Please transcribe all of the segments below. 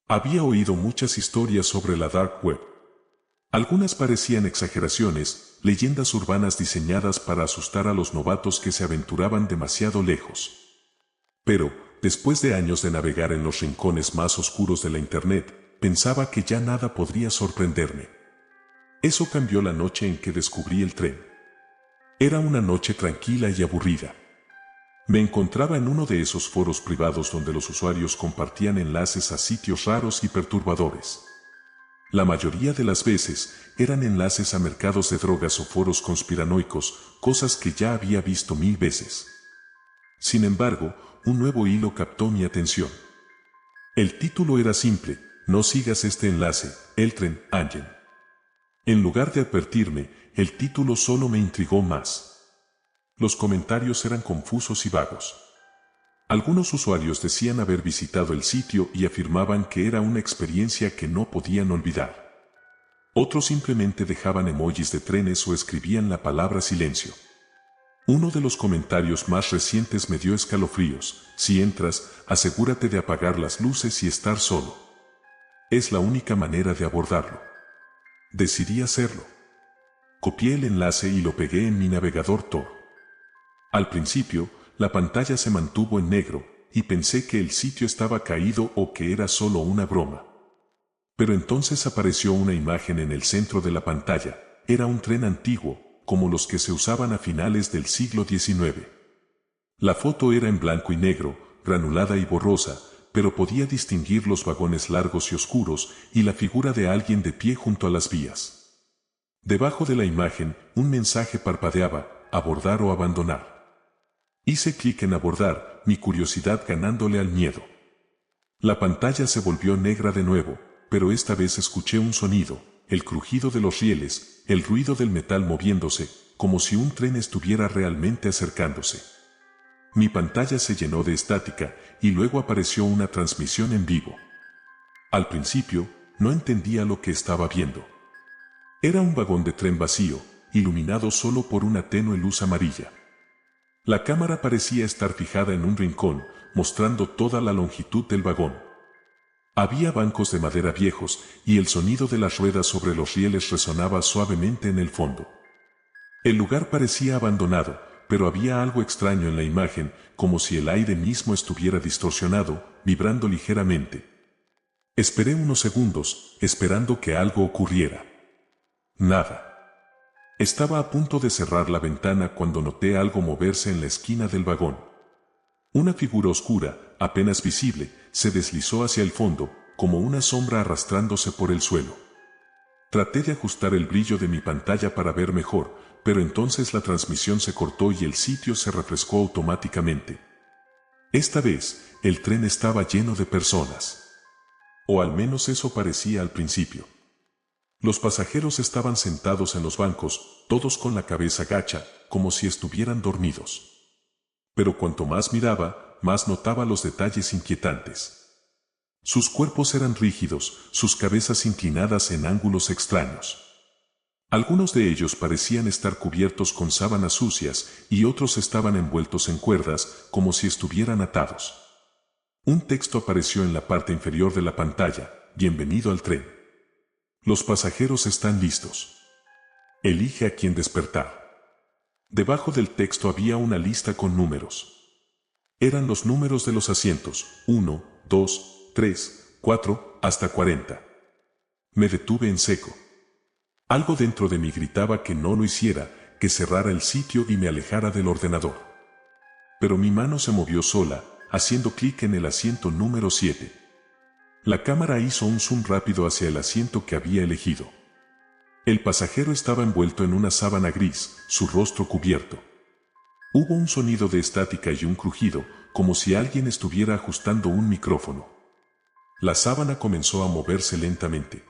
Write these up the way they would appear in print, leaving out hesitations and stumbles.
Había oído muchas historias sobre la Dark Web. Algunas parecían exageraciones, leyendas urbanas diseñadas para asustar a los novatos que se aventuraban demasiado lejos. Pero, después de años de navegar en los rincones más oscuros de la Internet, pensaba que ya nada podría sorprenderme. Eso cambió la noche en que descubrí el tren. Era una noche tranquila y aburrida. Me encontraba en uno de esos foros privados donde los usuarios compartían enlaces a sitios raros y perturbadores. La mayoría de las veces eran enlaces a mercados de drogas o foros conspiranoicos, cosas que ya había visto 1000 veces. Sin embargo, un nuevo hilo captó mi atención. El título era simple: no sigas este enlace, el tren Angel. En lugar de advertirme, el título solo me intrigó más. Los comentarios eran confusos y vagos. Algunos usuarios decían haber visitado el sitio y afirmaban que era una experiencia que no podían olvidar. Otros simplemente dejaban emojis de trenes o escribían la palabra silencio. Uno de los comentarios más recientes me dio escalofríos: si entras, asegúrate de apagar las luces y estar solo. Es la única manera de abordarlo. Decidí hacerlo. Copié el enlace y lo pegué en mi navegador Tor. Al principio, la pantalla se mantuvo en negro, y pensé que el sitio estaba caído o que era solo una broma. Pero entonces apareció una imagen en el centro de la pantalla. Era un tren antiguo, como los que se usaban a finales del siglo XIX. La foto era en blanco y negro, granulada y borrosa, pero podía distinguir los vagones largos y oscuros y la figura de alguien de pie junto a las vías. Debajo de la imagen, un mensaje parpadeaba: abordar o abandonar. Hice clic en abordar, mi curiosidad ganándole al miedo. La pantalla se volvió negra de nuevo, pero esta vez escuché un sonido: el crujido de los rieles, el ruido del metal moviéndose, como si un tren estuviera realmente acercándose. Mi pantalla se llenó de estática, y luego apareció una transmisión en vivo. Al principio, no entendía lo que estaba viendo. Era un vagón de tren vacío, iluminado solo por una tenue luz amarilla. La cámara parecía estar fijada en un rincón, mostrando toda la longitud del vagón. Había bancos de madera viejos, y el sonido de las ruedas sobre los rieles resonaba suavemente en el fondo. El lugar parecía abandonado, pero había algo extraño en la imagen, como si el aire mismo estuviera distorsionado, vibrando ligeramente. Esperé unos segundos, esperando que algo ocurriera. Nada. Estaba a punto de cerrar la ventana cuando noté algo moverse en la esquina del vagón. Una figura oscura, apenas visible, se deslizó hacia el fondo, como una sombra arrastrándose por el suelo. Traté de ajustar el brillo de mi pantalla para ver mejor, pero entonces la transmisión se cortó y el sitio se refrescó automáticamente. Esta vez, el tren estaba lleno de personas. O al menos eso parecía al principio. Los pasajeros estaban sentados en los bancos, todos con la cabeza gacha, como si estuvieran dormidos. Pero cuanto más miraba, más notaba los detalles inquietantes. Sus cuerpos eran rígidos, sus cabezas inclinadas en ángulos extraños. Algunos de ellos parecían estar cubiertos con sábanas sucias, y otros estaban envueltos en cuerdas, como si estuvieran atados. Un texto apareció en la parte inferior de la pantalla: bienvenido al tren. Los pasajeros están listos. Elige a quién despertar. Debajo del texto había una lista con números. Eran los números de los asientos: 1, 2, 3, 4, hasta 40. Me detuve en seco. Algo dentro de mí gritaba que no lo hiciera, que cerrara el sitio y me alejara del ordenador. Pero mi mano se movió sola, haciendo clic en el asiento número 7. La cámara hizo un zoom rápido hacia el asiento que había elegido. El pasajero estaba envuelto en una sábana gris, su rostro cubierto. Hubo un sonido de estática y un crujido, como si alguien estuviera ajustando un micrófono. La sábana comenzó a moverse lentamente.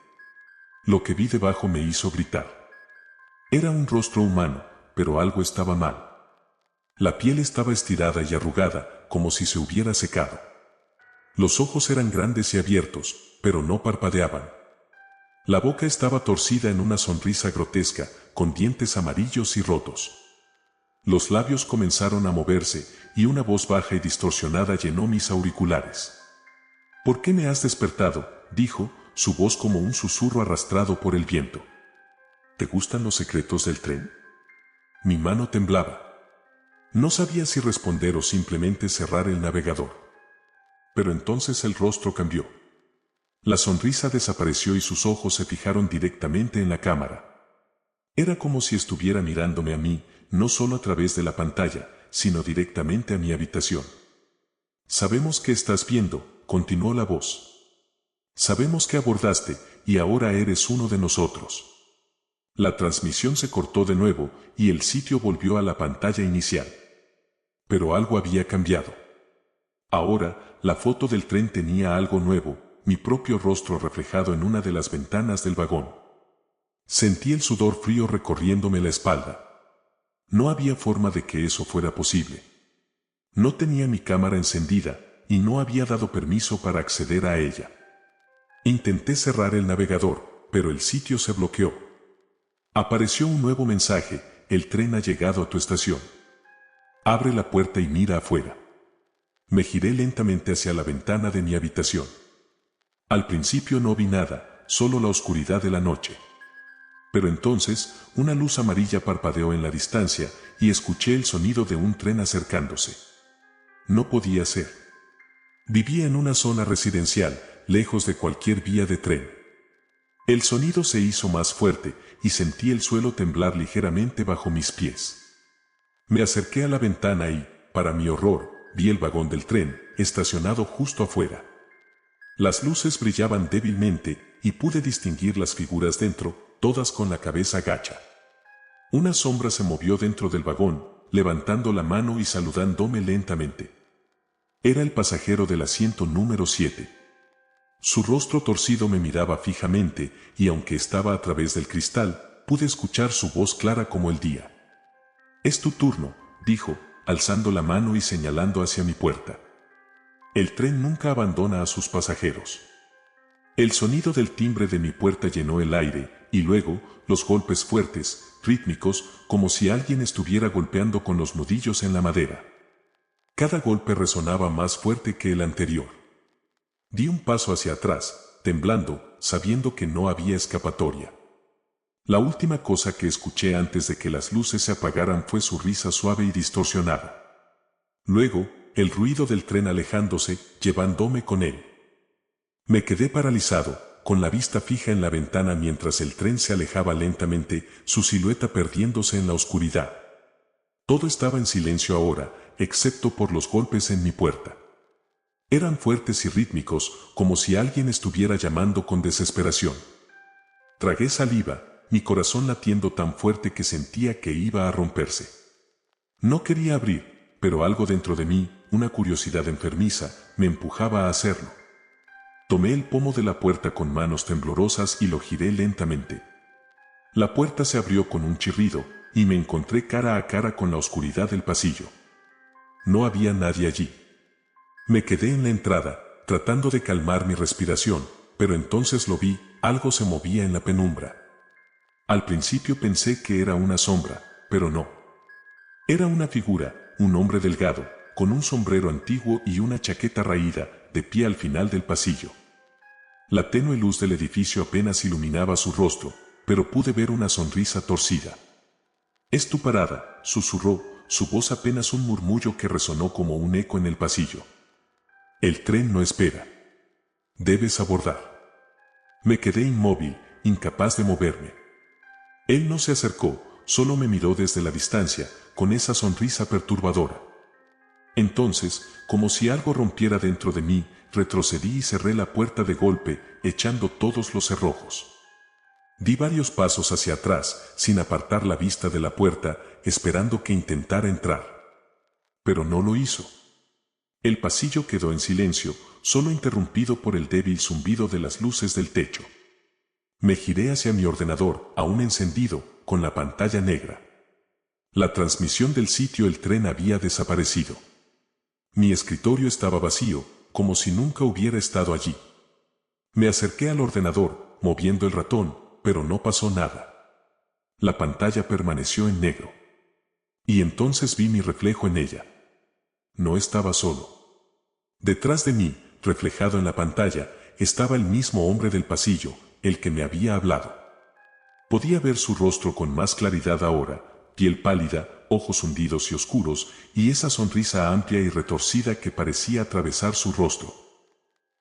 Lo que vi debajo me hizo gritar. Era un rostro humano, pero algo estaba mal. La piel estaba estirada y arrugada, como si se hubiera secado. Los ojos eran grandes y abiertos, pero no parpadeaban. La boca estaba torcida en una sonrisa grotesca, con dientes amarillos y rotos. Los labios comenzaron a moverse, y una voz baja y distorsionada llenó mis auriculares. ¿Por qué me has despertado? dijo, su voz como un susurro arrastrado por el viento. ¿Te gustan los secretos del tren? Mi mano temblaba. No sabía si responder o simplemente cerrar el navegador. Pero entonces el rostro cambió. La sonrisa desapareció y sus ojos se fijaron directamente en la cámara. Era como si estuviera mirándome a mí, no solo a través de la pantalla, sino directamente a mi habitación. Sabemos que estás viendo, continuó la voz. Sabemos que abordaste, y ahora eres uno de nosotros. La transmisión se cortó de nuevo, y el sitio volvió a la pantalla inicial. Pero algo había cambiado. Ahora, la foto del tren tenía algo nuevo, mi propio rostro reflejado en una de las ventanas del vagón. Sentí el sudor frío recorriéndome la espalda. No había forma de que eso fuera posible. No tenía mi cámara encendida, y no había dado permiso para acceder a ella. Intenté cerrar el navegador, pero el sitio se bloqueó. Apareció un nuevo mensaje: el tren ha llegado a tu estación. Abre la puerta y mira afuera. Me giré lentamente hacia la ventana de mi habitación. Al principio no vi nada, solo la oscuridad de la noche. Pero entonces, una luz amarilla parpadeó en la distancia, y escuché el sonido de un tren acercándose. No podía ser. Vivía en una zona residencial, lejos de cualquier vía de tren. El sonido se hizo más fuerte, y sentí el suelo temblar ligeramente bajo mis pies. Me acerqué a la ventana y, para mi horror, vi el vagón del tren, estacionado justo afuera. Las luces brillaban débilmente, y pude distinguir las figuras dentro, todas con la cabeza gacha. Una sombra se movió dentro del vagón, levantando la mano y saludándome lentamente. Era el pasajero del asiento número 7. Su rostro torcido me miraba fijamente, y aunque estaba a través del cristal, pude escuchar su voz clara como el día. «Es tu turno», dijo, alzando la mano y señalando hacia mi puerta. El tren nunca abandona a sus pasajeros. El sonido del timbre de mi puerta llenó el aire, y luego, los golpes fuertes, rítmicos, como si alguien estuviera golpeando con los nudillos en la madera. Cada golpe resonaba más fuerte que el anterior. Di un paso hacia atrás, temblando, sabiendo que no había escapatoria. La última cosa que escuché antes de que las luces se apagaran fue su risa suave y distorsionada. Luego, el ruido del tren alejándose, llevándome con él. Me quedé paralizado, con la vista fija en la ventana mientras el tren se alejaba lentamente, su silueta perdiéndose en la oscuridad. Todo estaba en silencio ahora, excepto por los golpes en mi puerta. Eran fuertes y rítmicos, como si alguien estuviera llamando con desesperación. Tragué saliva, mi corazón latiendo tan fuerte que sentía que iba a romperse. No quería abrir, pero algo dentro de mí, una curiosidad enfermiza, me empujaba a hacerlo. Tomé el pomo de la puerta con manos temblorosas y lo giré lentamente. La puerta se abrió con un chirrido, y me encontré cara a cara con la oscuridad del pasillo. No había nadie allí. Me quedé en la entrada, tratando de calmar mi respiración, pero entonces lo vi, algo se movía en la penumbra. Al principio pensé que era una sombra, pero no. Era una figura, un hombre delgado, con un sombrero antiguo y una chaqueta raída, de pie al final del pasillo. La tenue luz del edificio apenas iluminaba su rostro, pero pude ver una sonrisa torcida. «Es tu parada», susurró, su voz apenas un murmullo que resonó como un eco en el pasillo. «El tren no espera. Debes abordar». Me quedé inmóvil, incapaz de moverme. Él no se acercó, solo me miró desde la distancia, con esa sonrisa perturbadora. Entonces, como si algo rompiera dentro de mí, retrocedí y cerré la puerta de golpe, echando todos los cerrojos. Di varios pasos hacia atrás, sin apartar la vista de la puerta, esperando que intentara entrar. Pero no lo hizo. El pasillo quedó en silencio, solo interrumpido por el débil zumbido de las luces del techo. Me giré hacia mi ordenador, aún encendido, con la pantalla negra. La transmisión del sitio El Tren había desaparecido. Mi escritorio estaba vacío, como si nunca hubiera estado allí. Me acerqué al ordenador, moviendo el ratón, pero no pasó nada. La pantalla permaneció en negro. Y entonces vi mi reflejo en ella. No estaba solo. Detrás de mí, reflejado en la pantalla, estaba el mismo hombre del pasillo, el que me había hablado. Podía ver su rostro con más claridad ahora, piel pálida, ojos hundidos y oscuros, y esa sonrisa amplia y retorcida que parecía atravesar su rostro.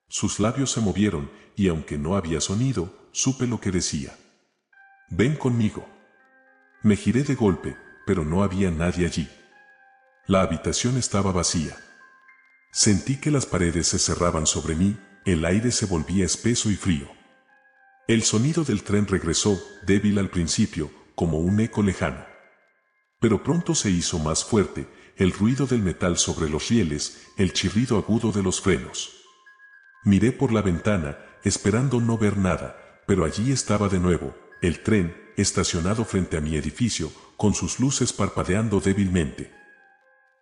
Sus labios se movieron, y aunque no había sonido, supe lo que decía. «Ven conmigo». Me giré de golpe, pero no había nadie allí. La habitación estaba vacía. Sentí que las paredes se cerraban sobre mí, el aire se volvía espeso y frío. El sonido del tren regresó, débil al principio, como un eco lejano. Pero pronto se hizo más fuerte, el ruido del metal sobre los rieles, el chirrido agudo de los frenos. Miré por la ventana, esperando no ver nada, pero allí estaba de nuevo, el tren, estacionado frente a mi edificio, con sus luces parpadeando débilmente.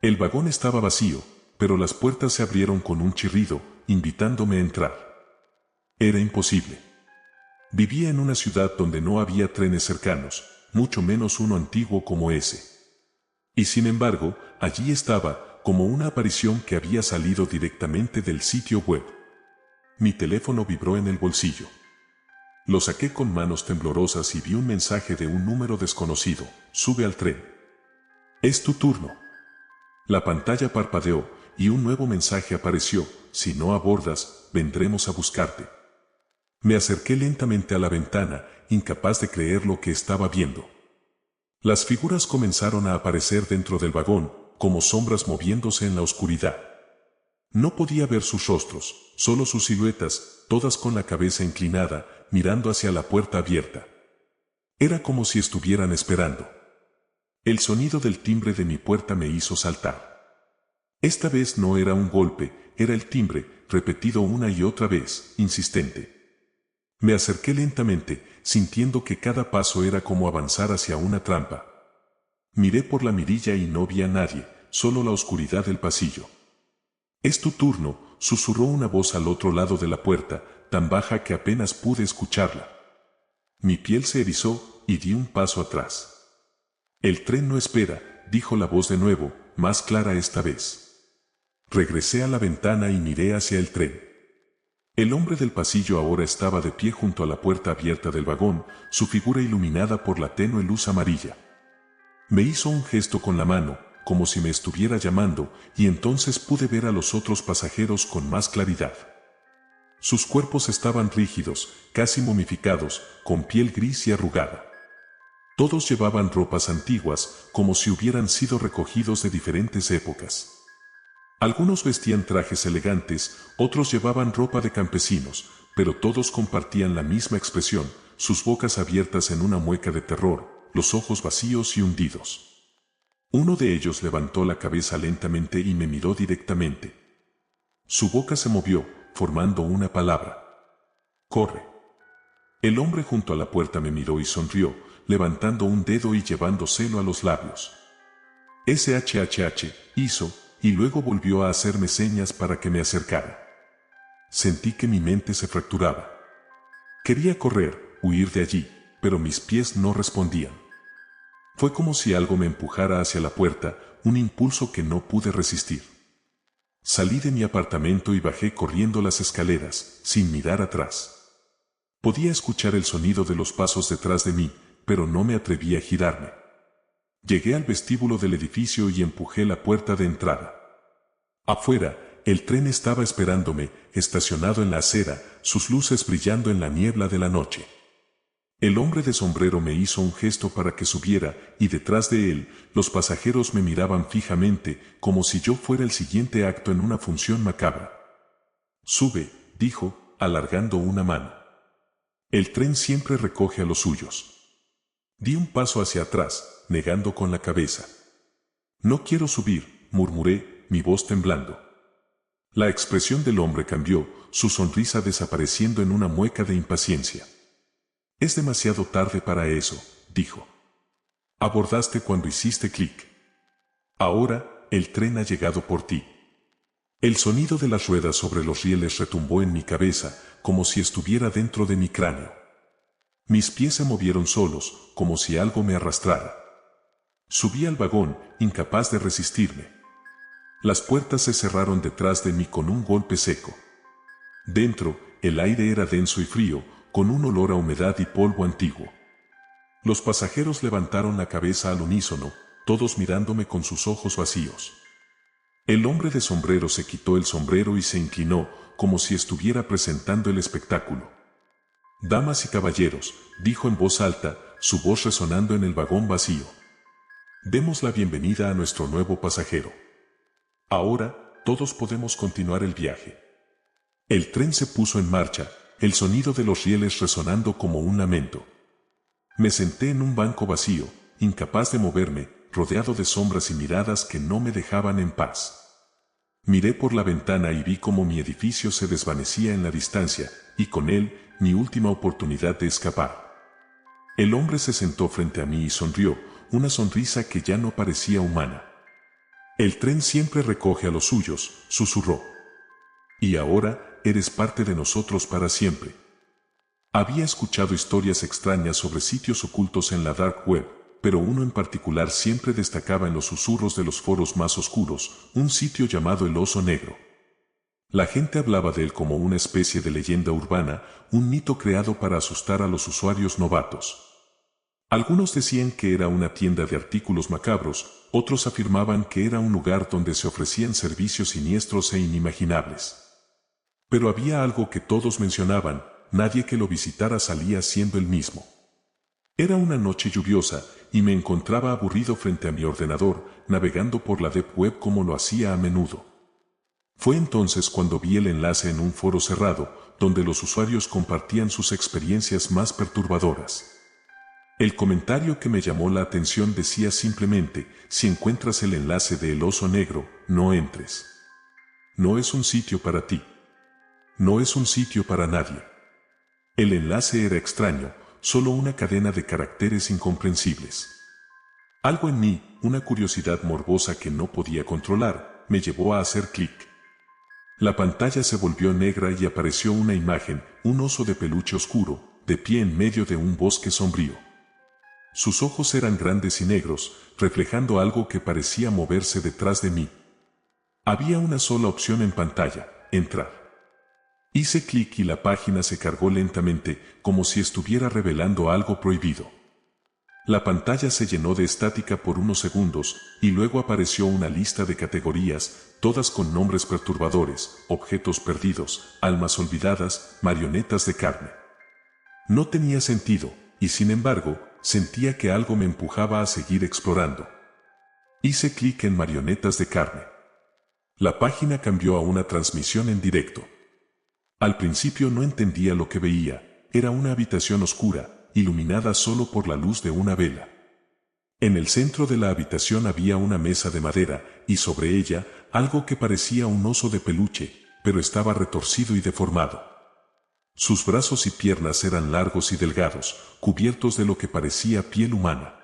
El vagón estaba vacío, pero las puertas se abrieron con un chirrido, invitándome a entrar. Era imposible. Vivía en una ciudad donde no había trenes cercanos, mucho menos uno antiguo como ese. Y sin embargo, allí estaba, como una aparición que había salido directamente del sitio web. Mi teléfono vibró en el bolsillo. Lo saqué con manos temblorosas y vi un mensaje de un número desconocido: «Sube al tren. Es tu turno». La pantalla parpadeó, y un nuevo mensaje apareció: «Si no abordas, vendremos a buscarte». Me acerqué lentamente a la ventana, incapaz de creer lo que estaba viendo. Las figuras comenzaron a aparecer dentro del vagón, como sombras moviéndose en la oscuridad. No podía ver sus rostros, solo sus siluetas, todas con la cabeza inclinada, mirando hacia la puerta abierta. Era como si estuvieran esperando. El sonido del timbre de mi puerta me hizo saltar. Esta vez no era un golpe, era el timbre, repetido una y otra vez, insistente. Me acerqué lentamente, sintiendo que cada paso era como avanzar hacia una trampa. Miré por la mirilla y no vi a nadie, solo la oscuridad del pasillo. «Es tu turno», susurró una voz al otro lado de la puerta, tan baja que apenas pude escucharla. Mi piel se erizó y di un paso atrás. «El tren no espera», dijo la voz de nuevo, más clara esta vez. Regresé a la ventana y miré hacia el tren. El hombre del pasillo ahora estaba de pie junto a la puerta abierta del vagón, su figura iluminada por la tenue luz amarilla. Me hizo un gesto con la mano, como si me estuviera llamando, y entonces pude ver a los otros pasajeros con más claridad. Sus cuerpos estaban rígidos, casi momificados, con piel gris y arrugada. Todos llevaban ropas antiguas, como si hubieran sido recogidos de diferentes épocas. Algunos vestían trajes elegantes, otros llevaban ropa de campesinos, pero todos compartían la misma expresión, sus bocas abiertas en una mueca de terror, los ojos vacíos y hundidos. Uno de ellos levantó la cabeza lentamente y me miró directamente. Su boca se movió, formando una palabra: «Corre». El hombre junto a la puerta me miró y sonrió, levantando un dedo y llevándoselo a los labios. «SHHH», hizo, y luego volvió a hacerme señas para que me acercara. Sentí que mi mente se fracturaba. Quería correr, huir de allí, pero mis pies no respondían. Fue como si algo me empujara hacia la puerta, un impulso que no pude resistir. Salí de mi apartamento y bajé corriendo las escaleras, sin mirar atrás. Podía escuchar el sonido de los pasos detrás de mí, pero no me atreví a girarme. Llegué al vestíbulo del edificio y empujé la puerta de entrada. Afuera, el tren estaba esperándome, estacionado en la acera, sus luces brillando en la niebla de la noche. El hombre de sombrero me hizo un gesto para que subiera, y detrás de él, los pasajeros me miraban fijamente, como si yo fuera el siguiente acto en una función macabra. «Sube», dijo, alargando una mano. «El tren siempre recoge a los suyos». Di un paso hacia atrás, negando con la cabeza. «No quiero subir», murmuré, mi voz temblando. La expresión del hombre cambió, su sonrisa desapareciendo en una mueca de impaciencia. «Es demasiado tarde para eso», dijo. «Abordaste cuando hiciste clic. Ahora, el tren ha llegado por ti». El sonido de las ruedas sobre los rieles retumbó en mi cabeza, como si estuviera dentro de mi cráneo. Mis pies se movieron solos, como si algo me arrastrara. Subí al vagón, incapaz de resistirme. Las puertas se cerraron detrás de mí con un golpe seco. Dentro, el aire era denso y frío, con un olor a humedad y polvo antiguo. Los pasajeros levantaron la cabeza al unísono, todos mirándome con sus ojos vacíos. El hombre de sombrero se quitó el sombrero y se inclinó, como si estuviera presentando el espectáculo. «Damas y caballeros», dijo en voz alta, su voz resonando en el vagón vacío. «Demos la bienvenida a nuestro nuevo pasajero. Ahora, todos podemos continuar el viaje». El tren se puso en marcha, el sonido de los rieles resonando como un lamento. Me senté en un banco vacío, incapaz de moverme, rodeado de sombras y miradas que no me dejaban en paz. Miré por la ventana y vi cómo mi edificio se desvanecía en la distancia, y con él, mi última oportunidad de escapar. El hombre se sentó frente a mí y sonrió, una sonrisa que ya no parecía humana. «El tren siempre recoge a los suyos», susurró. «Y ahora, eres parte de nosotros para siempre». Había escuchado historias extrañas sobre sitios ocultos en la dark web, pero uno en particular siempre destacaba en los susurros de los foros más oscuros, un sitio llamado el Oso Negro. La gente hablaba de él como una especie de leyenda urbana, un mito creado para asustar a los usuarios novatos. Algunos decían que era una tienda de artículos macabros, otros afirmaban que era un lugar donde se ofrecían servicios siniestros e inimaginables. Pero había algo que todos mencionaban: nadie que lo visitara salía siendo el mismo. Era una noche lluviosa, y me encontraba aburrido frente a mi ordenador, navegando por la Deep Web como lo hacía a menudo. Fue entonces cuando vi el enlace en un foro cerrado, donde los usuarios compartían sus experiencias más perturbadoras. El comentario que me llamó la atención decía simplemente: si encuentras el enlace de El Oso Negro, no entres. No es un sitio para ti. No es un sitio para nadie. El enlace era extraño, solo una cadena de caracteres incomprensibles. Algo en mí, una curiosidad morbosa que no podía controlar, me llevó a hacer clic. La pantalla se volvió negra y apareció una imagen, un oso de peluche oscuro, de pie en medio de un bosque sombrío. Sus ojos eran grandes y negros, reflejando algo que parecía moverse detrás de mí. Había una sola opción en pantalla: entrar. Hice clic y la página se cargó lentamente, como si estuviera revelando algo prohibido. La pantalla se llenó de estática por unos segundos, y luego apareció una lista de categorías, todas con nombres perturbadores: objetos perdidos, almas olvidadas, marionetas de carne. No tenía sentido, y sin embargo, sentía que algo me empujaba a seguir explorando. Hice clic en marionetas de carne. La página cambió a una transmisión en directo. Al principio no entendía lo que veía: era una habitación oscura, iluminada solo por la luz de una vela. En el centro de la habitación había una mesa de madera, y sobre ella, algo que parecía un oso de peluche, pero estaba retorcido y deformado. Sus brazos y piernas eran largos y delgados, cubiertos de lo que parecía piel humana.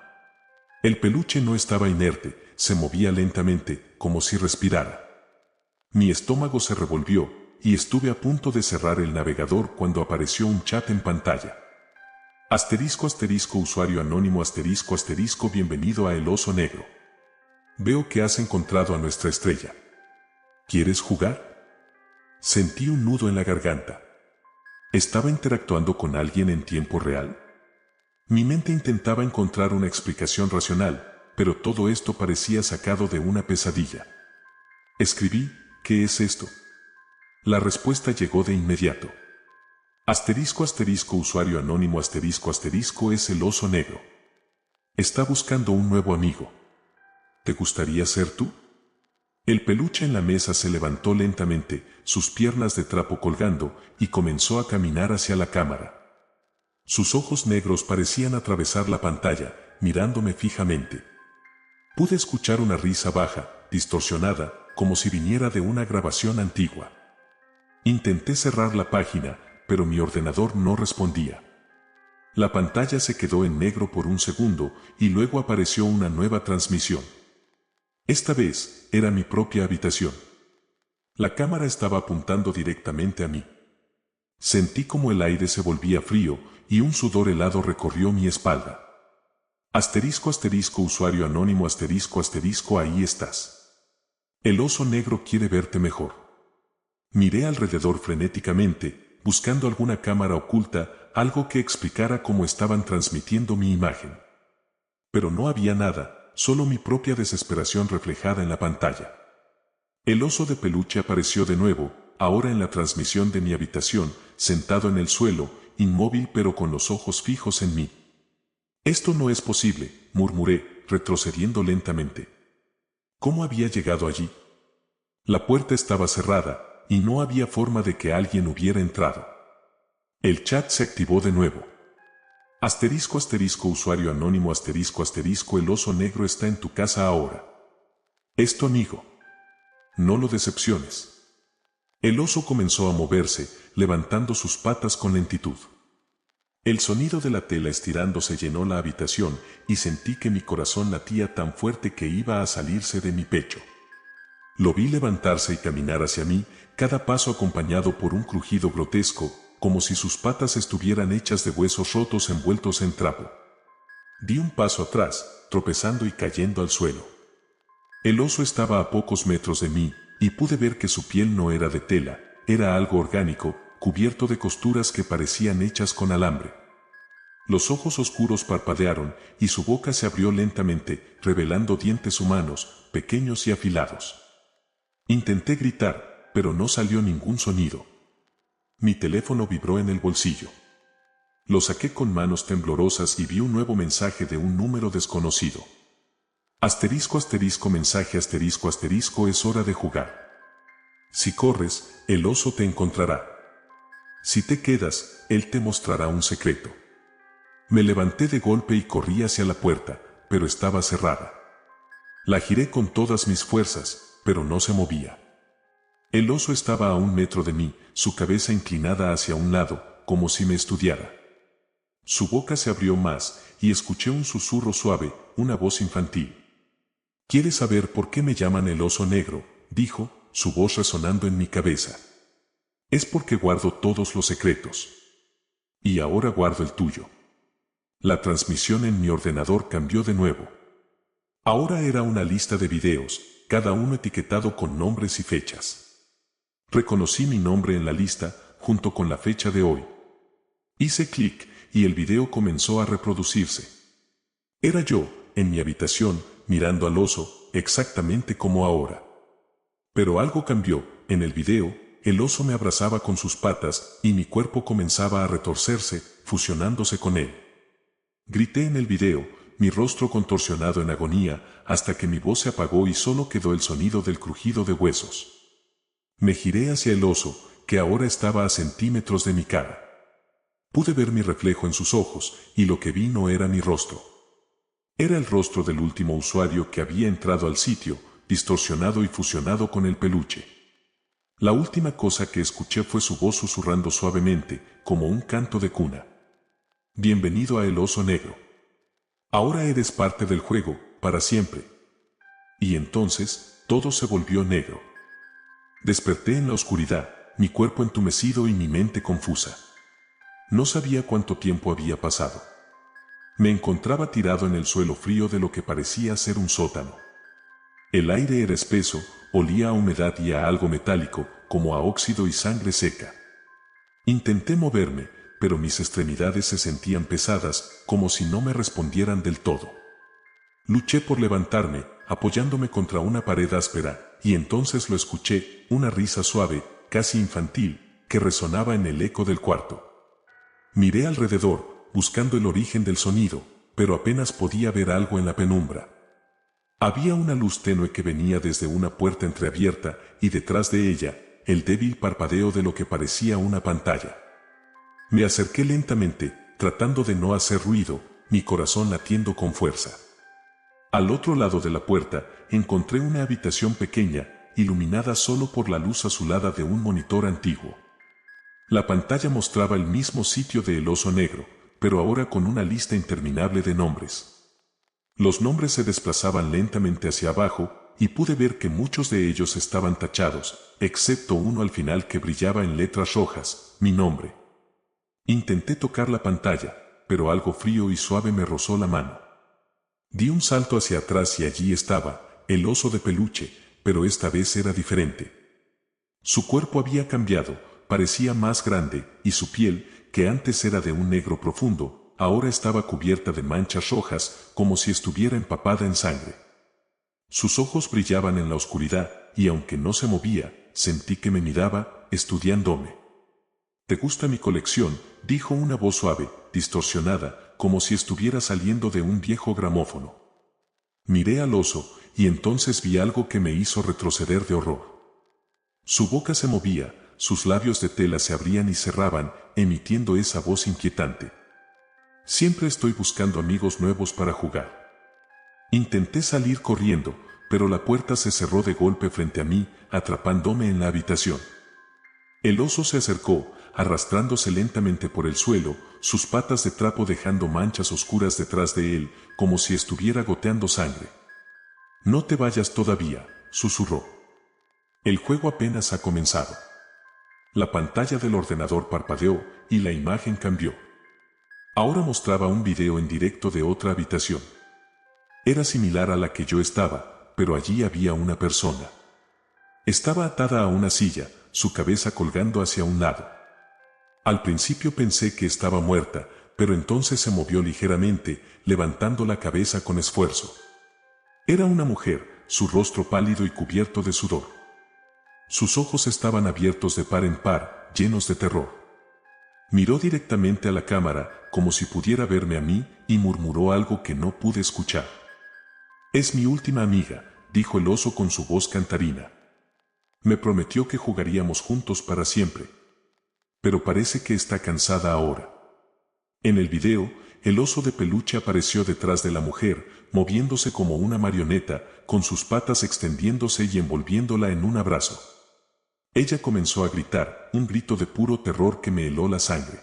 El peluche no estaba inerte, se movía lentamente, como si respirara. Mi estómago se revolvió, y estuve a punto de cerrar el navegador cuando apareció un chat en pantalla. **usuario anónimo **, bienvenido a El Oso Negro. Veo que has encontrado a nuestra estrella. ¿Quieres jugar? Sentí un nudo en la garganta. ¿Estaba interactuando con alguien en tiempo real? Mi mente intentaba encontrar una explicación racional, pero todo esto parecía sacado de una pesadilla. Escribí: ¿qué es esto? La respuesta llegó de inmediato. **usuario anónimo **, es El Oso Negro. Está buscando un nuevo amigo. ¿Te gustaría ser tú? El peluche en la mesa se levantó lentamente, sus piernas de trapo colgando, y comenzó a caminar hacia la cámara. Sus ojos negros parecían atravesar la pantalla, mirándome fijamente. Pude escuchar una risa baja, distorsionada, como si viniera de una grabación antigua. Intenté cerrar la página, pero mi ordenador no respondía. La pantalla se quedó en negro por un segundo, y luego apareció una nueva transmisión. Esta vez, era mi propia habitación. La cámara estaba apuntando directamente a mí. Sentí como el aire se volvía frío, y un sudor helado recorrió mi espalda. **usuario anónimo **, ahí estás. El oso negro quiere verte mejor. Miré alrededor frenéticamente, buscando alguna cámara oculta, algo que explicara cómo estaban transmitiendo mi imagen. Pero no había nada, solo mi propia desesperación reflejada en la pantalla. El oso de peluche apareció de nuevo, ahora en la transmisión de mi habitación, sentado en el suelo, inmóvil pero con los ojos fijos en mí. Esto no es posible, murmuré, retrocediendo lentamente. ¿Cómo había llegado allí? La puerta estaba cerrada, y no había forma de que alguien hubiera entrado. El chat se activó de nuevo. Asterisco asterisco usuario anónimo asterisco asterisco el oso negro está en tu casa ahora. Es tu amigo. No lo decepciones. El oso comenzó a moverse, levantando sus patas con lentitud. El sonido de la tela estirándose llenó la habitación y sentí que mi corazón latía tan fuerte que iba a salirse de mi pecho. Lo vi levantarse y caminar hacia mí, cada paso acompañado por un crujido grotesco, como si sus patas estuvieran hechas de huesos rotos envueltos en trapo. Di un paso atrás, tropezando y cayendo al suelo. El oso estaba a pocos metros de mí, y pude ver que su piel no era de tela, era algo orgánico, cubierto de costuras que parecían hechas con alambre. Los ojos oscuros parpadearon, y su boca se abrió lentamente, revelando dientes humanos, pequeños y afilados. Intenté gritar, pero no salió ningún sonido. Mi teléfono vibró en el bolsillo. Lo saqué con manos temblorosas y vi un nuevo mensaje de un número desconocido. Asterisco asterisco mensaje asterisco asterisco es hora de jugar. Si corres, el oso te encontrará. Si te quedas, él te mostrará un secreto. Me levanté de golpe y corrí hacia la puerta, pero estaba cerrada. La giré con todas mis fuerzas, pero no se movía. El oso estaba a 1 metro de mí, su cabeza inclinada hacia un lado, como si me estudiara. Su boca se abrió más, y escuché un susurro suave, una voz infantil. ¿Quieres saber por qué me llaman el oso negro?, dijo, su voz resonando en mi cabeza. Es porque guardo todos los secretos. Y ahora guardo el tuyo. La transmisión en mi ordenador cambió de nuevo. Ahora era una lista de videos, cada uno etiquetado con nombres y fechas. Reconocí mi nombre en la lista, junto con la fecha de hoy. Hice clic, y el video comenzó a reproducirse. Era yo, en mi habitación, mirando al oso, exactamente como ahora. Pero algo cambió, en el video, el oso me abrazaba con sus patas, y mi cuerpo comenzaba a retorcerse, fusionándose con él. Grité en el video, mi rostro contorsionado en agonía, hasta que mi voz se apagó y solo quedó el sonido del crujido de huesos. Me giré hacia el oso, que ahora estaba a centímetros de mi cara. Pude ver mi reflejo en sus ojos, y lo que vi no era mi rostro. Era el rostro del último usuario que había entrado al sitio, distorsionado y fusionado con el peluche. La última cosa que escuché fue su voz susurrando suavemente, como un canto de cuna. Bienvenido a El Oso Negro. Ahora eres parte del juego, para siempre. Y entonces, todo se volvió negro. Desperté en la oscuridad, mi cuerpo entumecido y mi mente confusa. No sabía cuánto tiempo había pasado. Me encontraba tirado en el suelo frío de lo que parecía ser un sótano. El aire era espeso, olía a humedad y a algo metálico, como a óxido y sangre seca. Intenté moverme, pero mis extremidades se sentían pesadas, como si no me respondieran del todo. Luché por levantarme, apoyándome contra una pared áspera, y entonces lo escuché, una risa suave, casi infantil, que resonaba en el eco del cuarto. Miré alrededor, buscando el origen del sonido, pero apenas podía ver algo en la penumbra. Había una luz tenue que venía desde una puerta entreabierta, y detrás de ella, el débil parpadeo de lo que parecía una pantalla. Me acerqué lentamente, tratando de no hacer ruido, mi corazón latiendo con fuerza. Al otro lado de la puerta, encontré una habitación pequeña, iluminada solo por la luz azulada de un monitor antiguo. La pantalla mostraba el mismo sitio de El Oso Negro, pero ahora con una lista interminable de nombres. Los nombres se desplazaban lentamente hacia abajo, y pude ver que muchos de ellos estaban tachados, excepto uno al final que brillaba en letras rojas, mi nombre. Intenté tocar la pantalla, pero algo frío y suave me rozó la mano. Di un salto hacia atrás y allí estaba, el oso de peluche, pero esta vez era diferente. Su cuerpo había cambiado, parecía más grande, y su piel, que antes era de un negro profundo, ahora estaba cubierta de manchas rojas, como si estuviera empapada en sangre. Sus ojos brillaban en la oscuridad, y aunque no se movía, sentí que me miraba, estudiándome. «¿Te gusta mi colección?», dijo una voz suave, distorsionada, como si estuviera saliendo de un viejo gramófono. Miré al oso, y entonces vi algo que me hizo retroceder de horror. Su boca se movía, sus labios de tela se abrían y cerraban, emitiendo esa voz inquietante. «Siempre estoy buscando amigos nuevos para jugar». Intenté salir corriendo, pero la puerta se cerró de golpe frente a mí, atrapándome en la habitación. El oso se acercó, arrastrándose lentamente por el suelo, sus patas de trapo dejando manchas oscuras detrás de él, como si estuviera goteando sangre. «No te vayas todavía», susurró. «El juego apenas ha comenzado». La pantalla del ordenador parpadeó, y la imagen cambió. Ahora mostraba un video en directo de otra habitación. Era similar a la que yo estaba, pero allí había una persona. Estaba atada a una silla, su cabeza colgando hacia un lado. Al principio pensé que estaba muerta, pero entonces se movió ligeramente, levantando la cabeza con esfuerzo. Era una mujer, su rostro pálido y cubierto de sudor. Sus ojos estaban abiertos de par en par, llenos de terror. Miró directamente a la cámara, como si pudiera verme a mí, y murmuró algo que no pude escuchar. «Es mi última amiga», dijo el oso con su voz cantarina. «Me prometió que jugaríamos juntos para siempre. Pero parece que está cansada ahora». En el video, el oso de peluche apareció detrás de la mujer, moviéndose como una marioneta, con sus patas extendiéndose y envolviéndola en un abrazo. Ella comenzó a gritar, un grito de puro terror que me heló la sangre.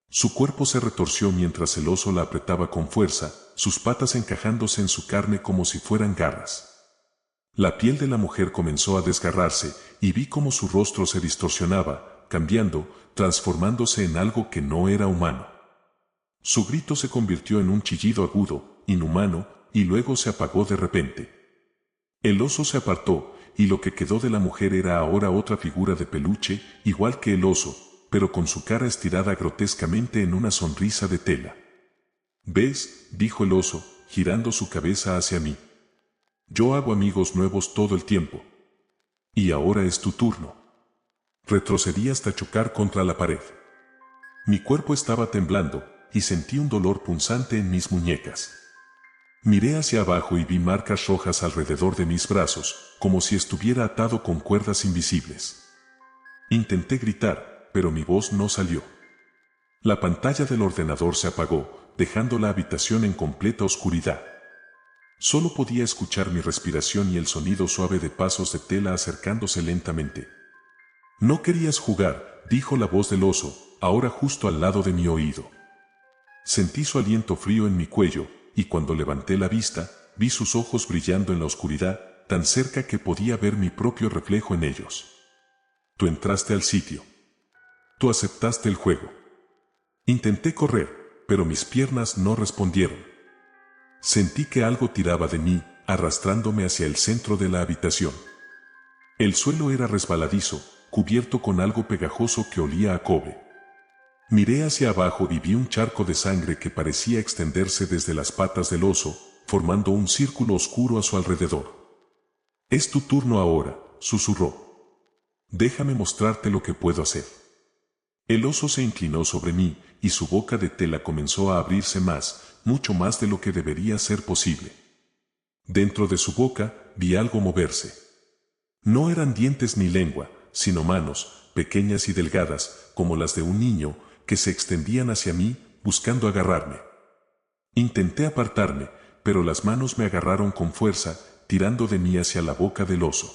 Su cuerpo se retorció mientras el oso la apretaba con fuerza, sus patas encajándose en su carne como si fueran garras. La piel de la mujer comenzó a desgarrarse, y vi cómo su rostro se distorsionaba, cambiando, transformándose en algo que no era humano. Su grito se convirtió en un chillido agudo, inhumano, y luego se apagó de repente. El oso se apartó, y lo que quedó de la mujer era ahora otra figura de peluche, igual que el oso, pero con su cara estirada grotescamente en una sonrisa de tela. «¿Ves?», dijo el oso, girando su cabeza hacia mí. «Yo hago amigos nuevos todo el tiempo. Y ahora es tu turno». Retrocedí hasta chocar contra la pared. Mi cuerpo estaba temblando, y sentí un dolor punzante en mis muñecas. Miré hacia abajo y vi marcas rojas alrededor de mis brazos, como si estuviera atado con cuerdas invisibles. Intenté gritar, pero mi voz no salió. La pantalla del ordenador se apagó, dejando la habitación en completa oscuridad. Solo podía escuchar mi respiración y el sonido suave de pasos de tela acercándose lentamente. «No querías jugar», dijo la voz del oso, ahora justo al lado de mi oído. Sentí su aliento frío en mi cuello, y cuando levanté la vista, vi sus ojos brillando en la oscuridad, tan cerca que podía ver mi propio reflejo en ellos. «Tú entraste al sitio. Tú aceptaste el juego». Intenté correr, pero mis piernas no respondieron. Sentí que algo tiraba de mí, arrastrándome hacia el centro de la habitación. El suelo era resbaladizo, cubierto con algo pegajoso que olía a cobre. Miré hacia abajo y vi un charco de sangre que parecía extenderse desde las patas del oso, formando un círculo oscuro a su alrededor. «Es tu turno ahora», susurró. «Déjame mostrarte lo que puedo hacer». El oso se inclinó sobre mí, y su boca de tela comenzó a abrirse más, mucho más de lo que debería ser posible. Dentro de su boca vi algo moverse. No eran dientes ni lengua, sino manos, pequeñas y delgadas, como las de un niño, que se extendían hacia mí, buscando agarrarme. Intenté apartarme, pero las manos me agarraron con fuerza, tirando de mí hacia la boca del oso.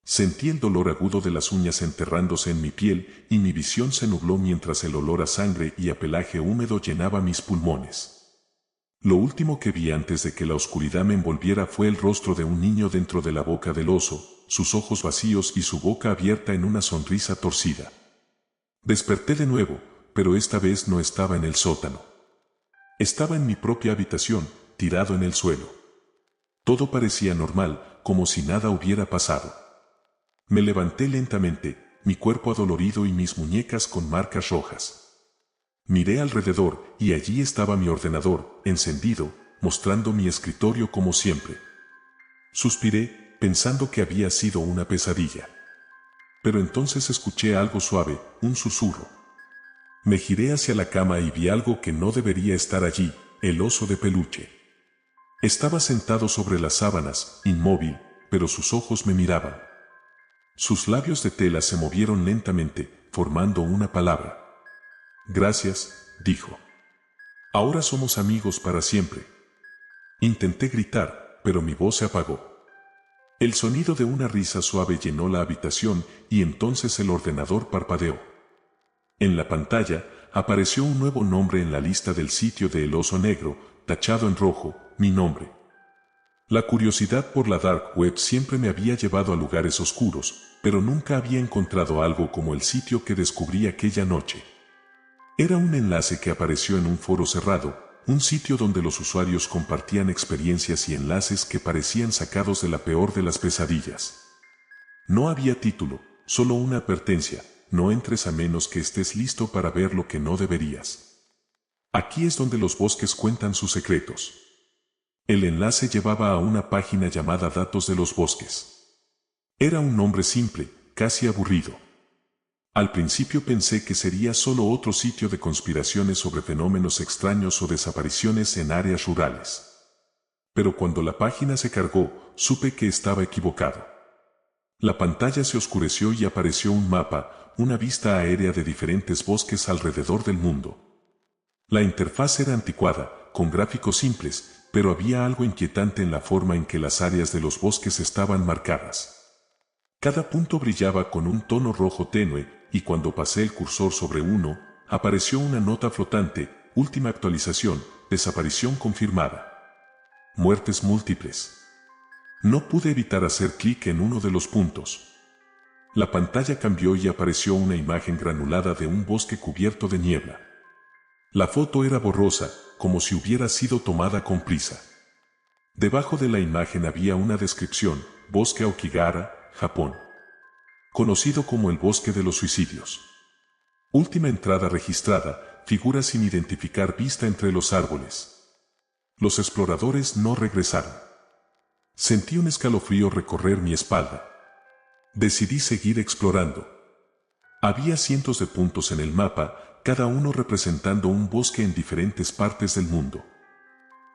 Sentí el dolor agudo de las uñas enterrándose en mi piel, y mi visión se nubló mientras el olor a sangre y a pelaje húmedo llenaba mis pulmones. Lo último que vi antes de que la oscuridad me envolviera fue el rostro de un niño dentro de la boca del oso, sus ojos vacíos y su boca abierta en una sonrisa torcida. Desperté de nuevo, pero esta vez no estaba en el sótano. Estaba en mi propia habitación, tirado en el suelo. Todo parecía normal, como si nada hubiera pasado. Me levanté lentamente, mi cuerpo adolorido y mis muñecas con marcas rojas. Miré alrededor y allí estaba mi ordenador, encendido, mostrando mi escritorio como siempre. Suspiré, pensando que había sido una pesadilla. Pero entonces escuché algo suave, un susurro. Me giré hacia la cama y vi algo que no debería estar allí, el oso de peluche. Estaba sentado sobre las sábanas, inmóvil, pero sus ojos me miraban. Sus labios de tela se movieron lentamente, formando una palabra. Gracias, dijo. Ahora somos amigos para siempre. Intenté gritar, pero mi voz se apagó. El sonido de una risa suave llenó la habitación y entonces el ordenador parpadeó. En la pantalla apareció un nuevo nombre en la lista del sitio de El Oso Negro, tachado en rojo, mi nombre. La curiosidad por la dark web siempre me había llevado a lugares oscuros, pero nunca había encontrado algo como el sitio que descubrí aquella noche. Era un enlace que apareció en un foro cerrado, un sitio donde los usuarios compartían experiencias y enlaces que parecían sacados de la peor de las pesadillas. No había título, solo una advertencia: no entres a menos que estés listo para ver lo que no deberías. Aquí es donde los bosques cuentan sus secretos. El enlace llevaba a una página llamada Datos de los Bosques. Era un nombre simple, casi aburrido. Al principio pensé que sería solo otro sitio de conspiraciones sobre fenómenos extraños o desapariciones en áreas rurales. Pero cuando la página se cargó, supe que estaba equivocado. La pantalla se oscureció y apareció un mapa, una vista aérea de diferentes bosques alrededor del mundo. La interfaz era anticuada, con gráficos simples, pero había algo inquietante en la forma en que las áreas de los bosques estaban marcadas. Cada punto brillaba con un tono rojo tenue, y cuando pasé el cursor sobre uno, apareció una nota flotante: última actualización, desaparición confirmada. Muertes múltiples. No pude evitar hacer clic en uno de los puntos. La pantalla cambió y apareció una imagen granulada de un bosque cubierto de niebla. La foto era borrosa, como si hubiera sido tomada con prisa. Debajo de la imagen había una descripción: Bosque Aokigahara, Japón. Conocido como el Bosque de los Suicidios. Última entrada registrada: figura sin identificar vista entre los árboles. Los exploradores no regresaron. Sentí un escalofrío recorrer mi espalda. Decidí seguir explorando. Había cientos de puntos en el mapa, cada uno representando un bosque en diferentes partes del mundo.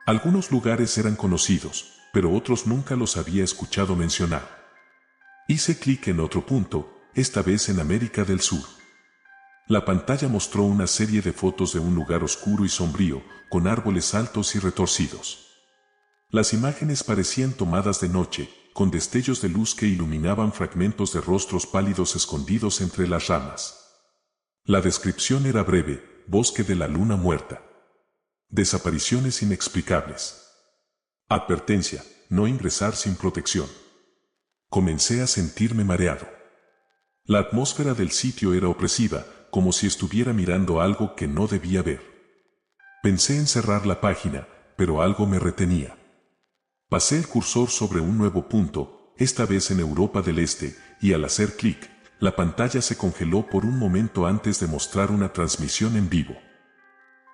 Algunos lugares eran conocidos, pero otros nunca los había escuchado mencionar. Hice clic en otro punto, esta vez en América del Sur. La pantalla mostró una serie de fotos de un lugar oscuro y sombrío, con árboles altos y retorcidos. Las imágenes parecían tomadas de noche, con destellos de luz que iluminaban fragmentos de rostros pálidos escondidos entre las ramas. La descripción era breve: Bosque de la Luna Muerta. Desapariciones inexplicables. Advertencia: no ingresar sin protección. Comencé a sentirme mareado. La atmósfera del sitio era opresiva, como si estuviera mirando algo que no debía ver. Pensé en cerrar la página, pero algo me retenía. Pasé el cursor sobre un nuevo punto, esta vez en Europa del Este, y al hacer clic, la pantalla se congeló por un momento antes de mostrar una transmisión en vivo.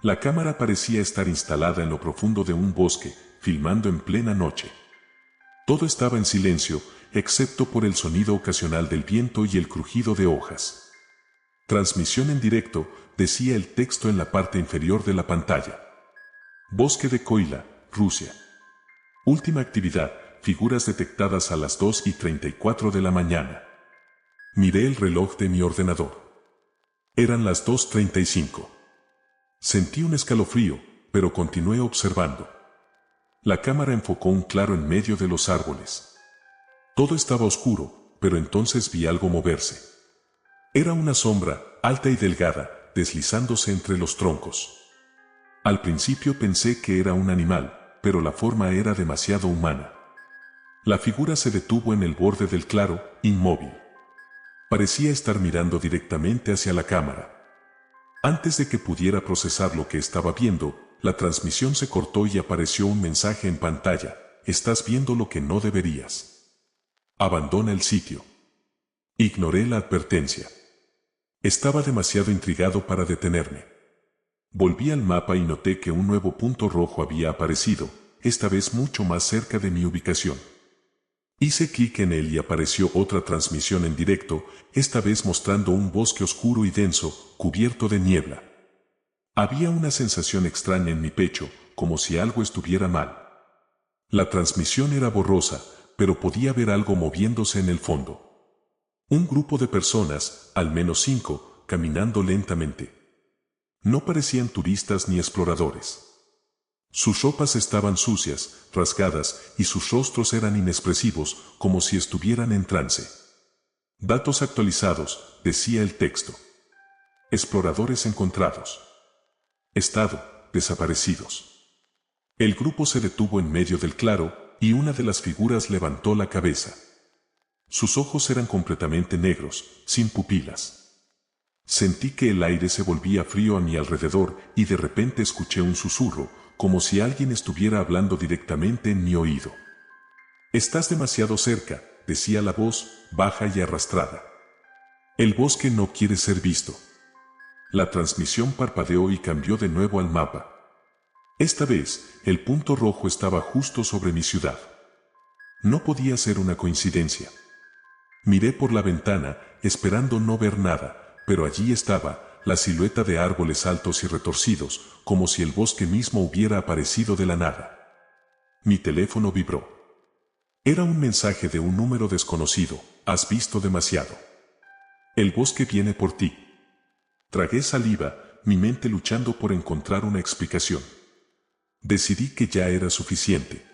La cámara parecía estar instalada en lo profundo de un bosque, filmando en plena noche. Todo estaba en silencio, excepto por el sonido ocasional del viento y el crujido de hojas. Transmisión en directo, decía el texto en la parte inferior de la pantalla. Bosque de Koila, Rusia. Última actividad: figuras detectadas a las 2:34 de la mañana. Miré el reloj de mi ordenador. Eran las 2:35. Sentí un escalofrío, pero continué observando. La cámara enfocó un claro en medio de los árboles. Todo estaba oscuro, pero entonces vi algo moverse. Era una sombra, alta y delgada, deslizándose entre los troncos. Al principio pensé que era un animal, pero la forma era demasiado humana. La figura se detuvo en el borde del claro, inmóvil. Parecía estar mirando directamente hacia la cámara. Antes de que pudiera procesar lo que estaba viendo, la transmisión se cortó y apareció un mensaje en pantalla: estás viendo lo que no deberías. Abandona el sitio. Ignoré la advertencia. Estaba demasiado intrigado para detenerme. Volví al mapa y noté que un nuevo punto rojo había aparecido, esta vez mucho más cerca de mi ubicación. Hice clic en él y apareció otra transmisión en directo, esta vez mostrando un bosque oscuro y denso, cubierto de niebla. Había una sensación extraña en mi pecho, como si algo estuviera mal. La transmisión era borrosa, pero podía ver algo moviéndose en el fondo. Un grupo de personas, al menos 5, caminando lentamente. No parecían turistas ni exploradores. Sus ropas estaban sucias, rasgadas, y sus rostros eran inexpresivos, como si estuvieran en trance. Datos actualizados, decía el texto. Exploradores encontrados. Estado, desaparecidos. El grupo se detuvo en medio del claro, y una de las figuras levantó la cabeza. Sus ojos eran completamente negros, sin pupilas. Sentí que el aire se volvía frío a mi alrededor y de repente escuché un susurro, como si alguien estuviera hablando directamente en mi oído. «Estás demasiado cerca», decía la voz, baja y arrastrada. «El bosque no quiere ser visto». La transmisión parpadeó y cambió de nuevo al mapa. Esta vez, el punto rojo estaba justo sobre mi ciudad. No podía ser una coincidencia. Miré por la ventana, esperando no ver nada, pero allí estaba, la silueta de árboles altos y retorcidos, como si el bosque mismo hubiera aparecido de la nada. Mi teléfono vibró. Era un mensaje de un número desconocido: «Has visto demasiado. El bosque viene por ti». Tragué saliva, mi mente luchando por encontrar una explicación. Decidí que ya era suficiente.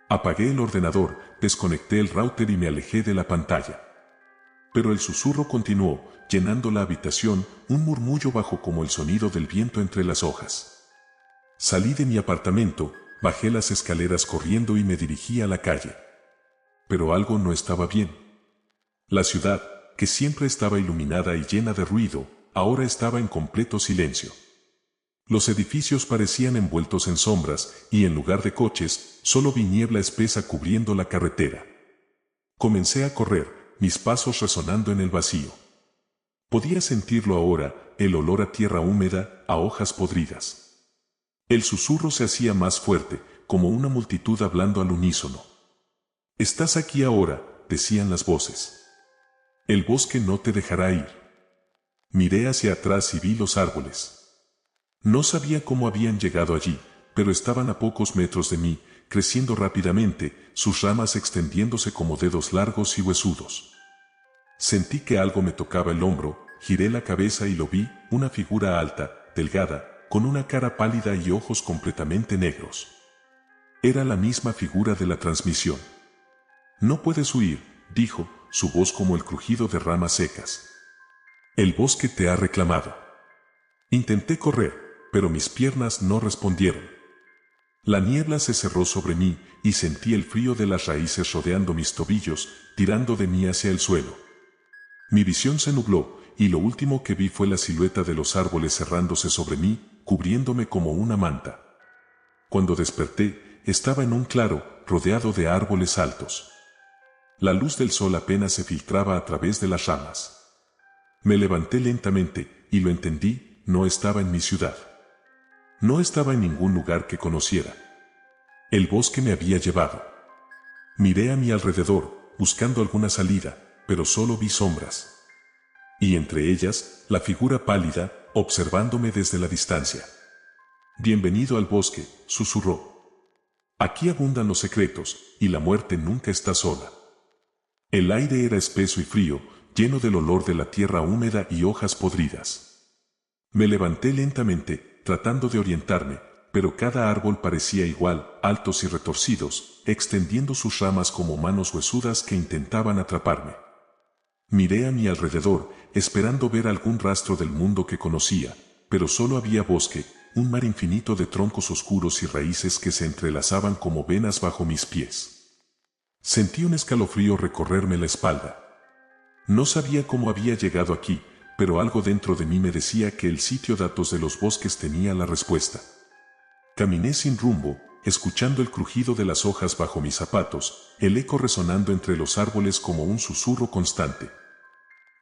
Apagué el ordenador, desconecté el router y me alejé de la pantalla. Pero el susurro continuó, llenando la habitación, un murmullo bajo como el sonido del viento entre las hojas. Salí de mi apartamento, bajé las escaleras corriendo y me dirigí a la calle. Pero algo no estaba bien. La ciudad, que siempre estaba iluminada y llena de ruido, ahora estaba en completo silencio. Los edificios parecían envueltos en sombras, y en lugar de coches, solo vi niebla espesa cubriendo la carretera. Comencé a correr, mis pasos resonando en el vacío. Podía sentirlo ahora, el olor a tierra húmeda, a hojas podridas. El susurro se hacía más fuerte, como una multitud hablando al unísono. «Estás aquí ahora», decían las voces. «El bosque no te dejará ir». Miré hacia atrás y vi los árboles. No sabía cómo habían llegado allí, pero estaban a pocos metros de mí, creciendo rápidamente, sus ramas extendiéndose como dedos largos y huesudos. Sentí que algo me tocaba el hombro, giré la cabeza y lo vi, una figura alta, delgada, con una cara pálida y ojos completamente negros. Era la misma figura de la transmisión. «No puedes huir», dijo, su voz como el crujido de ramas secas. «El bosque te ha reclamado». Intenté correr, pero mis piernas no respondieron. La niebla se cerró sobre mí y sentí el frío de las raíces rodeando mis tobillos, tirando de mí hacia el suelo. Mi visión se nubló y lo último que vi fue la silueta de los árboles cerrándose sobre mí, cubriéndome como una manta. Cuando desperté, estaba en un claro, rodeado de árboles altos. La luz del sol apenas se filtraba a través de las ramas. Me levanté lentamente y lo entendí, no estaba en mi ciudad. No estaba en ningún lugar que conociera. El bosque me había llevado. Miré a mi alrededor, buscando alguna salida, pero solo vi sombras. Y entre ellas, la figura pálida, observándome desde la distancia. «Bienvenido al bosque», susurró. «Aquí abundan los secretos, y la muerte nunca está sola». El aire era espeso y frío, lleno del olor de la tierra húmeda y hojas podridas. Me levanté lentamente, tratando de orientarme, pero cada árbol parecía igual, altos y retorcidos, extendiendo sus ramas como manos huesudas que intentaban atraparme. Miré a mi alrededor, esperando ver algún rastro del mundo que conocía, pero solo había bosque, un mar infinito de troncos oscuros y raíces que se entrelazaban como venas bajo mis pies. Sentí un escalofrío recorrerme la espalda. No sabía cómo había llegado aquí, pero algo dentro de mí me decía que el sitio datos de los bosques tenía la respuesta. Caminé sin rumbo, escuchando el crujido de las hojas bajo mis zapatos, el eco resonando entre los árboles como un susurro constante.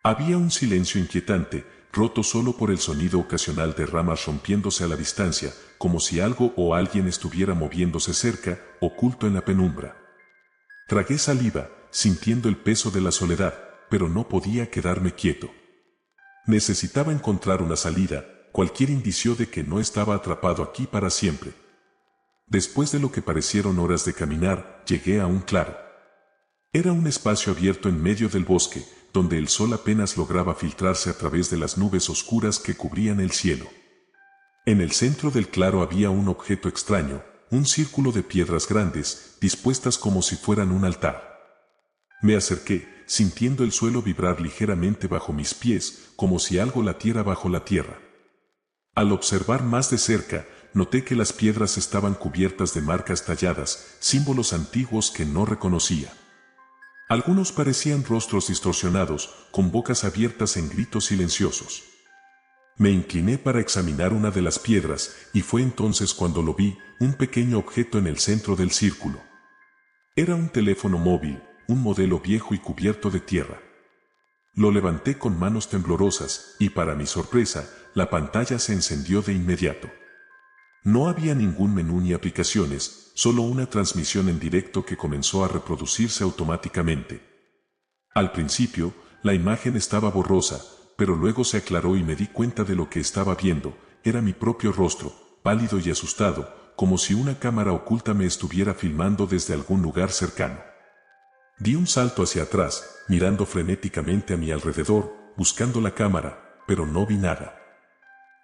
Había un silencio inquietante, roto solo por el sonido ocasional de ramas rompiéndose a la distancia, como si algo o alguien estuviera moviéndose cerca, oculto en la penumbra. Tragué saliva, sintiendo el peso de la soledad, pero no podía quedarme quieto. Necesitaba encontrar una salida, cualquier indicio de que no estaba atrapado aquí para siempre. Después de lo que parecieron horas de caminar, llegué a un claro. Era un espacio abierto en medio del bosque, donde el sol apenas lograba filtrarse a través de las nubes oscuras que cubrían el cielo. En el centro del claro había un objeto extraño, un círculo de piedras grandes, dispuestas como si fueran un altar. Me acerqué, sintiendo el suelo vibrar ligeramente bajo mis pies, como si algo latiera bajo la tierra. Al observar más de cerca, noté que las piedras estaban cubiertas de marcas talladas, símbolos antiguos que no reconocía. Algunos parecían rostros distorsionados, con bocas abiertas en gritos silenciosos. Me incliné para examinar una de las piedras, y fue entonces cuando lo vi, un pequeño objeto en el centro del círculo. Era un teléfono móvil, un modelo viejo y cubierto de tierra. Lo levanté con manos temblorosas, y para mi sorpresa, la pantalla se encendió de inmediato. No había ningún menú ni aplicaciones, solo una transmisión en directo que comenzó a reproducirse automáticamente. Al principio, la imagen estaba borrosa, pero luego se aclaró y me di cuenta de lo que estaba viendo. Era mi propio rostro, pálido y asustado, como si una cámara oculta me estuviera filmando desde algún lugar cercano. Di un salto hacia atrás, mirando frenéticamente a mi alrededor, buscando la cámara, pero no vi nada.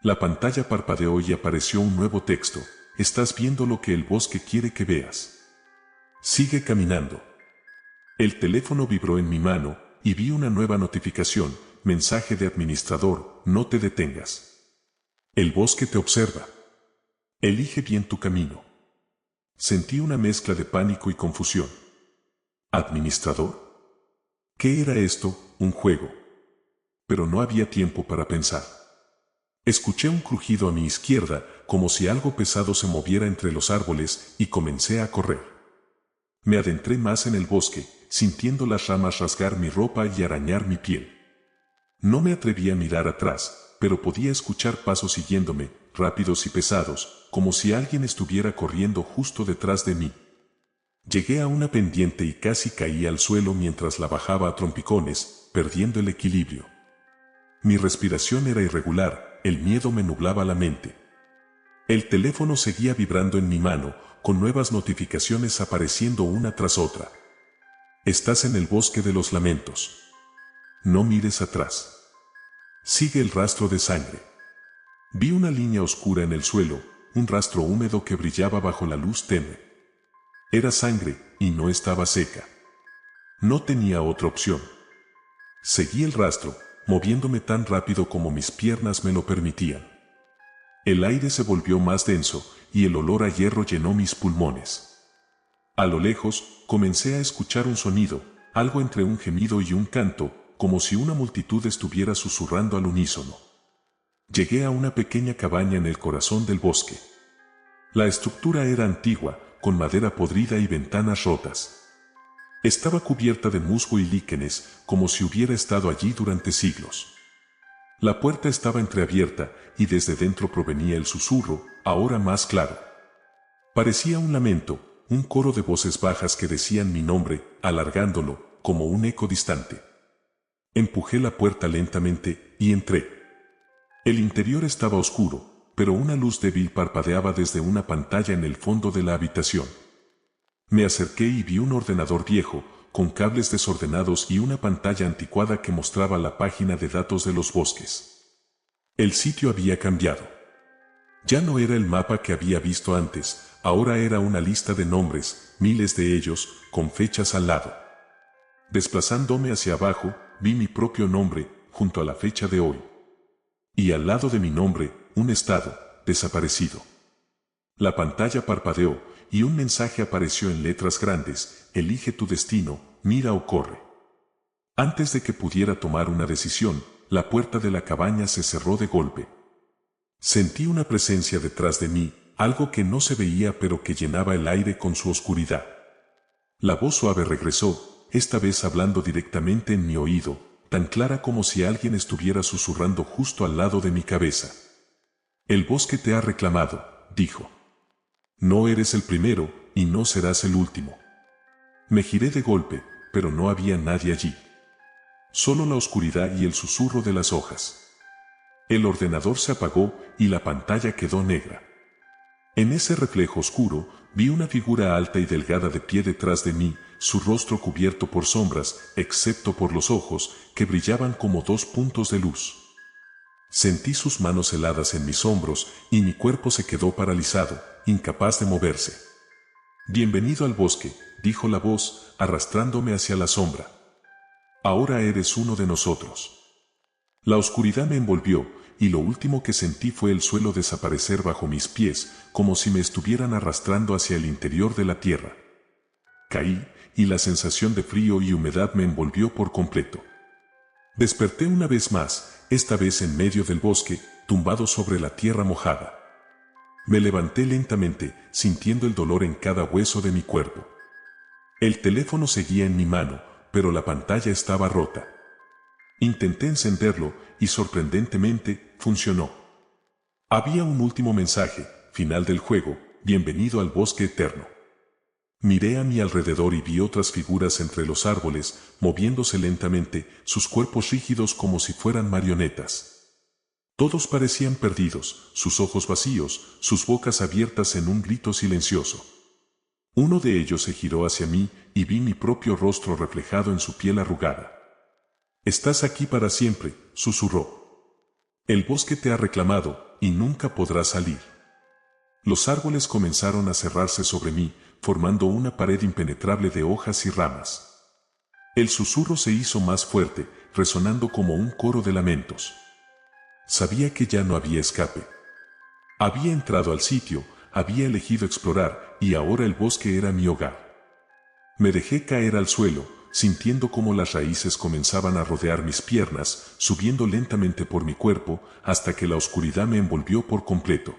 La pantalla parpadeó y apareció un nuevo texto: estás viendo lo que el bosque quiere que veas. Sigue caminando. El teléfono vibró en mi mano, y vi una nueva notificación: mensaje de administrador, no te detengas. El bosque te observa. Elige bien tu camino. Sentí una mezcla de pánico y confusión. ¿Administrador? ¿Qué era esto? ¿Un juego? Pero no había tiempo para pensar. Escuché un crujido a mi izquierda, como si algo pesado se moviera entre los árboles, y comencé a correr. Me adentré más en el bosque, sintiendo las ramas rasgar mi ropa y arañar mi piel. No me atreví a mirar atrás, pero podía escuchar pasos siguiéndome, rápidos y pesados, como si alguien estuviera corriendo justo detrás de mí. Llegué a una pendiente y casi caí al suelo mientras la bajaba a trompicones, perdiendo el equilibrio. Mi respiración era irregular, el miedo me nublaba la mente. El teléfono seguía vibrando en mi mano, con nuevas notificaciones apareciendo una tras otra. Estás en el bosque de los lamentos. No mires atrás. Sigue el rastro de sangre. Vi una línea oscura en el suelo, un rastro húmedo que brillaba bajo la luz tenue. Era sangre, y no estaba seca. No tenía otra opción. Seguí el rastro, moviéndome tan rápido como mis piernas me lo permitían. El aire se volvió más denso, y el olor a hierro llenó mis pulmones. A lo lejos, comencé a escuchar un sonido, algo entre un gemido y un canto, como si una multitud estuviera susurrando al unísono. Llegué a una pequeña cabaña en el corazón del bosque. La estructura era antigua, con madera podrida y ventanas rotas. Estaba cubierta de musgo y líquenes, como si hubiera estado allí durante siglos. La puerta estaba entreabierta, y desde dentro provenía el susurro, ahora más claro. Parecía un lamento, un coro de voces bajas que decían mi nombre, alargándolo, como un eco distante. Empujé la puerta lentamente, y entré. El interior estaba oscuro, pero una luz débil parpadeaba desde una pantalla en el fondo de la habitación. Me acerqué y vi un ordenador viejo, con cables desordenados y una pantalla anticuada que mostraba la página de datos de los bosques. El sitio había cambiado. Ya no era el mapa que había visto antes, ahora era una lista de nombres, miles de ellos, con fechas al lado. Desplazándome hacia abajo, vi mi propio nombre, junto a la fecha de hoy. Y al lado de mi nombre, un estado, desaparecido. La pantalla parpadeó, y un mensaje apareció en letras grandes: elige tu destino, mira o corre. Antes de que pudiera tomar una decisión, la puerta de la cabaña se cerró de golpe. Sentí una presencia detrás de mí, algo que no se veía pero que llenaba el aire con su oscuridad. La voz suave regresó, esta vez hablando directamente en mi oído: tan clara como si alguien estuviera susurrando justo al lado de mi cabeza. El bosque te ha reclamado, dijo. No eres el primero, y no serás el último. Me giré de golpe, pero no había nadie allí. Solo la oscuridad y el susurro de las hojas. El ordenador se apagó y la pantalla quedó negra. En ese reflejo oscuro, vi una figura alta y delgada de pie detrás de mí, su rostro cubierto por sombras, excepto por los ojos, que brillaban como dos puntos de luz. Sentí sus manos heladas en mis hombros y mi cuerpo se quedó paralizado, incapaz de moverse. Bienvenido al bosque, dijo la voz, arrastrándome hacia la sombra. Ahora eres uno de nosotros. La oscuridad me envolvió, y lo último que sentí fue el suelo desaparecer bajo mis pies, como si me estuvieran arrastrando hacia el interior de la tierra. Caí, y la sensación de frío y humedad me envolvió por completo. Desperté una vez más, esta vez en medio del bosque, tumbado sobre la tierra mojada. Me levanté lentamente, sintiendo el dolor en cada hueso de mi cuerpo. El teléfono seguía en mi mano, pero la pantalla estaba rota. Intenté encenderlo, y sorprendentemente, funcionó. Había un último mensaje, final del juego, bienvenido al bosque eterno. Miré a mi alrededor y vi otras figuras entre los árboles, moviéndose lentamente, sus cuerpos rígidos como si fueran marionetas. Todos parecían perdidos, sus ojos vacíos, sus bocas abiertas en un grito silencioso. Uno de ellos se giró hacia mí y vi mi propio rostro reflejado en su piel arrugada. Estás aquí para siempre, susurró. El bosque te ha reclamado, y nunca podrás salir. Los árboles comenzaron a cerrarse sobre mí, formando una pared impenetrable de hojas y ramas. El susurro se hizo más fuerte, resonando como un coro de lamentos. Sabía que ya no había escape. Había entrado al sitio, había elegido explorar, y ahora el bosque era mi hogar. Me dejé caer al suelo, sintiendo cómo las raíces comenzaban a rodear mis piernas, subiendo lentamente por mi cuerpo, hasta que la oscuridad me envolvió por completo.